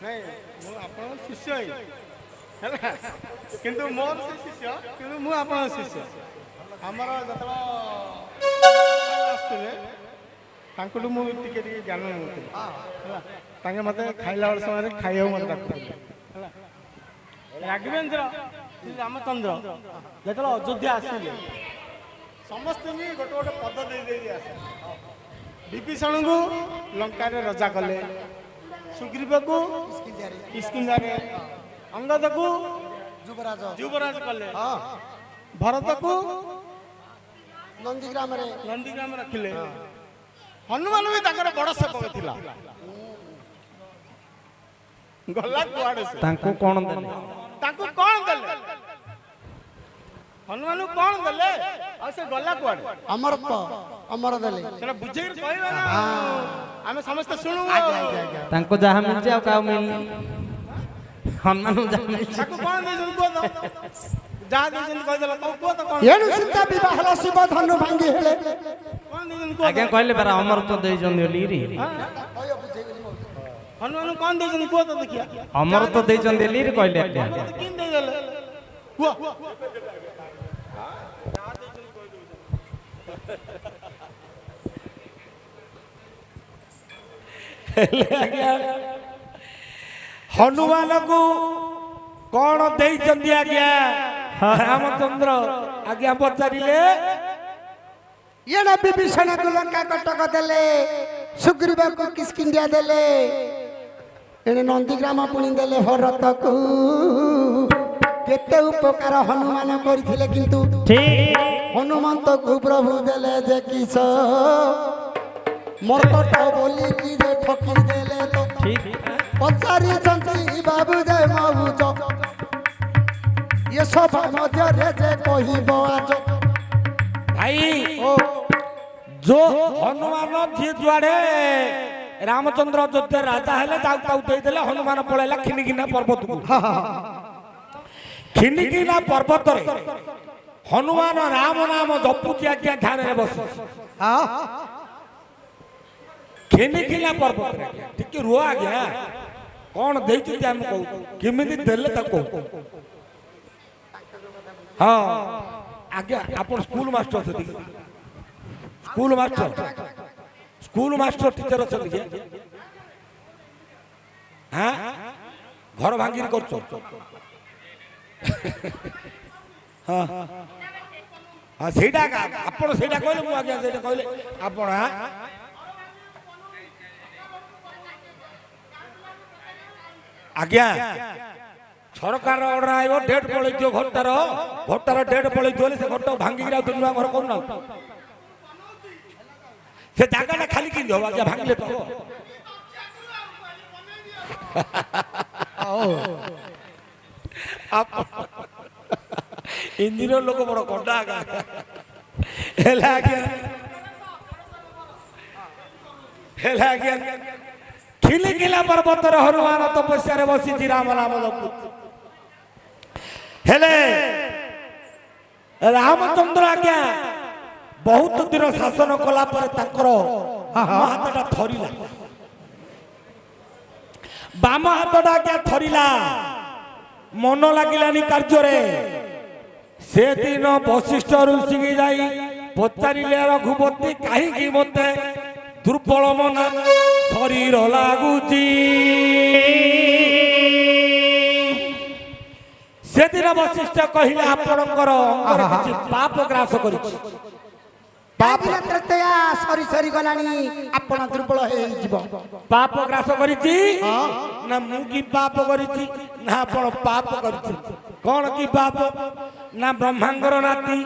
ନାଇଁ ମୁଁ ଆପଣଙ୍କ ଶିଷ୍ୟ ହିଁ ହେଲା କିନ୍ତୁ ମୋର ସେ ଶିଷ୍ୟ କିନ୍ତୁ ମୁଁ ଆପଣଙ୍କ ଶିଷ୍ୟ ଆମର ଯେତେବେଳେ ଆସୁଥିଲେ ତାଙ୍କଠୁ ମୁଁ ଟିକେ ଟିକେ ଜ୍ଞାନ ନେଉଥିଲି ହେଲା ତାଙ୍କେ ମୋତେ ଖାଇଲା ବେଳ ସମୟରେ ଖାଇବାକୁ ମୋତେ ଡାକୁଥିଲେ ହେଲା ରାଘବେନ୍ଦ୍ର ରାମଚନ୍ଦ୍ର ଯେତେବେଳେ ଅଯୋଧ୍ୟା ଆସିଲେ ସମସ୍ତଙ୍କୁ ଗୋଟେ ଗୋଟେ ପଦ ଦେଇ ଦେଇକି ଆସିଲେ ବିଭୀଷଣଙ୍କୁ ଲଙ୍କାରେ ରଜା କଲେ ସୁଗ୍ରୀବକୁ କିଷ୍କିନ୍ଧାରେ ଅଙ୍ଗଦକୁ ଯୁବରାଜ କଲେ ଭରତକୁ ନନ୍ଦୀଗ୍ରାମ ରଖିଲେ ହନୁମାନ ବି ତାଙ୍କର ବଡ ସେବକ ଥିଲା ଗଲା କୁଆଡେ ତାଙ୍କୁ କଣ ଦେଲେ ହନୁମାନଙ୍କୁ କଣ ଦେଲେ ଆଉ ସେ ଗଲା କୁଆଡେ ଅମର ଦେଲେ ସେଟା ବୁଝେଇକି କହିବା ନା ଆମେ ସମସ୍ତେ ଶୁଣୁ ତାଙ୍କୁ ଯାହା ମିଳିଛି ଆଉ କାହାକୁ ମିଳିନି ହନୁମାନଙ୍କୁ ଯାହା ମିଳିଛି ତାକୁ କଣ ଦେଇଛନ୍ତି କୁହ ତ ଯାହା ଦେଇଛନ୍ତି କହିଦେଲା ତାକୁ କୁହ ତ କଣ ଏଣୁ ସୀତା ବିବାହର ଶିବ ଧନୁ ଭାଙ୍ଗି ହେଲେ କଣ ଦେଇଛନ୍ତି କୁହ ଆଜ୍ଞା କହିଲେ ପରା ଅମରତ୍ୱ ଦେଇଛନ୍ତି ବୋଲି ହନୁମାନଙ୍କୁ କଣ ଦେଇଛନ୍ତି କୁହ ତ ଦେଖିଆ ଅମରତ୍ୱ ଦେଇଛନ୍ତି ବୋଲି କହିଲେ ଆଜ୍ଞା କିନ୍ ଦେଇଦେଲେ କୁହ ହନୁମାନଙ୍କୁ କଣ ଦେଇଛନ୍ତି ଆଜ୍ଞା ରାମଚନ୍ଦ୍ର ଆଜ୍ଞା ପଚାରିଲେ ଏଣେ ବିଭୀଷଣକୁ ଲଙ୍କା କଟକ ଦେଲେ ସୁଗ୍ରୀବକୁ କିଷ୍କିନ୍ଧ୍ୟା ଦେଲେ ଏଣେ ନନ୍ଦୀଗ୍ରାମ ପୁଣି ଦେଲେ ଭରତକୁ କେତେ ଉପକାର ହନୁମାନ କରିଥିଲେ କିନ୍ତୁ ହନୁମନ୍ତକୁ ପ୍ରଭୁ ଦେଲେ ଯେ କିସ ମର୍କଟ ବୋଲିକି ଯେ ଠକି ଦେଲେ ତ ପଚାରିଛନ୍ତି ବାବୁ ଯେ ମହୁଚ ଏ ସଭା ମଧ୍ୟରେ ଯେ କହିବ ଆଜ ଭାଇ जो हनुमान जी जुआड़े रामचंद्र अयोध्या राजा हेले ताऊ देदेले हनुमान पळैला खिनिकिना पर्वत को खिनिकिना पर्वत रे हनुमान राम नाम जपुची आज्ञा ध्यान रे बस खिनिकिना पर्वत रे ठीक रुआ आज्ञा कौन देइछु हम कहू किमिति देले ताको हां आज्ञा आपण स्कूल मास्टर छथि स्कूल मास्टर टीचर अच्छा हाँ घर भांगी कर हाँ हाँ सेटा आपण सेटा कहले मु आज्ञा सेटा कहले आपण आज्ञा सरकार ऑर्डर आइबो डेट पळै दियो घरटार डेट पळै दियो से घरटा भांगी रा दुनुआ घर कोन से जागा ना खाली किन होवा क्या भांगले तो आप इंजीनियर लोग बड़ कंडा आगा हेला गया खिली किला पर्वत रे हनुमान तपस्या रे बसी राम नाम जपु हेले रामचंद्र आज्ञा बहुत दिन शासन कला पर ताकर हाथटा थरिला बाम हाथटा क्या थरिला मन लागिलानी कार्य रे से दिन वशिष्ठ ऋषि की जाई पचारिले रघुपति कहीं मते दुर्बल मन शरीर लागुची से दिन वशिष्ठ कहिले आपणकर अंगर किछि पाप ग्रास करिछि सरी सरी गलानी आपण दुर्बल पाप ग्रास करिछि ना मु की पाप करिछि ना आपण पाप करिछि कोन की पाप ना ब्रह्मांगर नाती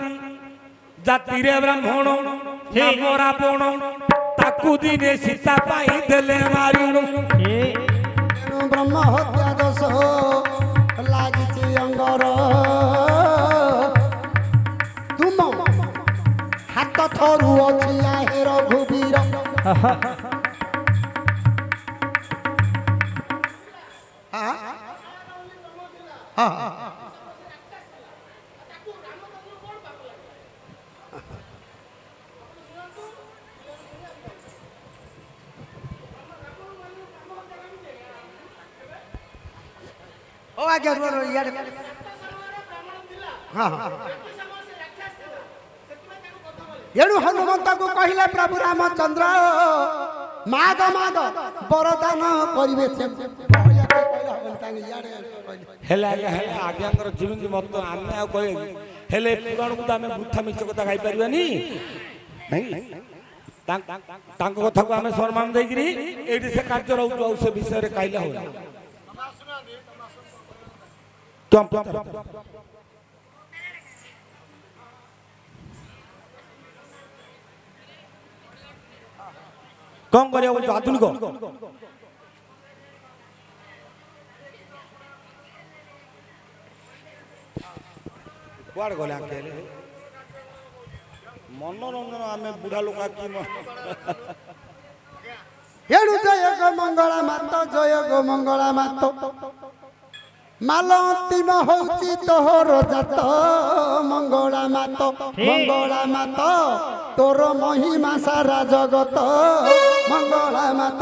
जाति रे ब्राह्मण नाम रावण ताकू दिने सीता पाई देले मारिणु ब्रह्म हत्या दोष लागिछि अंगर तुम हाथ थरु अछि आहे रघुबीर ओ आगे रो रो यार हां हां एणु हनुमंत को कहिले प्रभु रामचंद्र माग माग वरदान करिवे से हेला हेला आज्ञाकर जीवन मत आमे आ कहे हेले पुराण को आमे बुथा मिछ कथा गाई परिबानी नहीं तांको कथा को आमे सम्मान देगिरी एठी से कार्य रहउ औ से विषय रे काइला हो तुम कौन करिया बोल आधुनिक कुआड़ गले अकेले मनोरंजन आमे बुढ़ा लोक की एणु जय गो मंगला मात जय गो मंगला मात माल अंतिम होउची तोहर जात मंगला मात तोर महिमा सारा जगत मंगला मात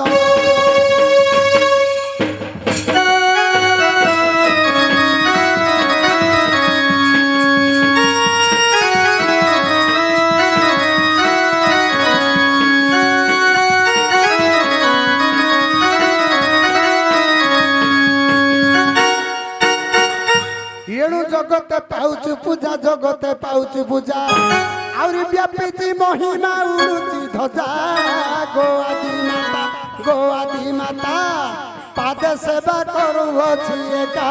एणु जगत पाउच पूजा जगत पाउच पूजा आउरी व्यापीची महिमा उड़ुची ध्वजा गो आदि माता पाद सेवा करुअछि एका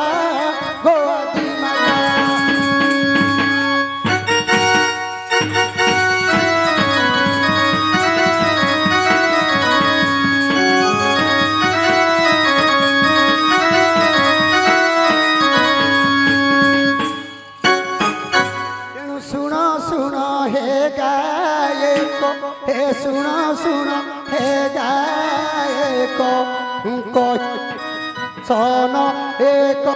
गो आदि माता हे सुनो सुनो हे गायक को सोनो एक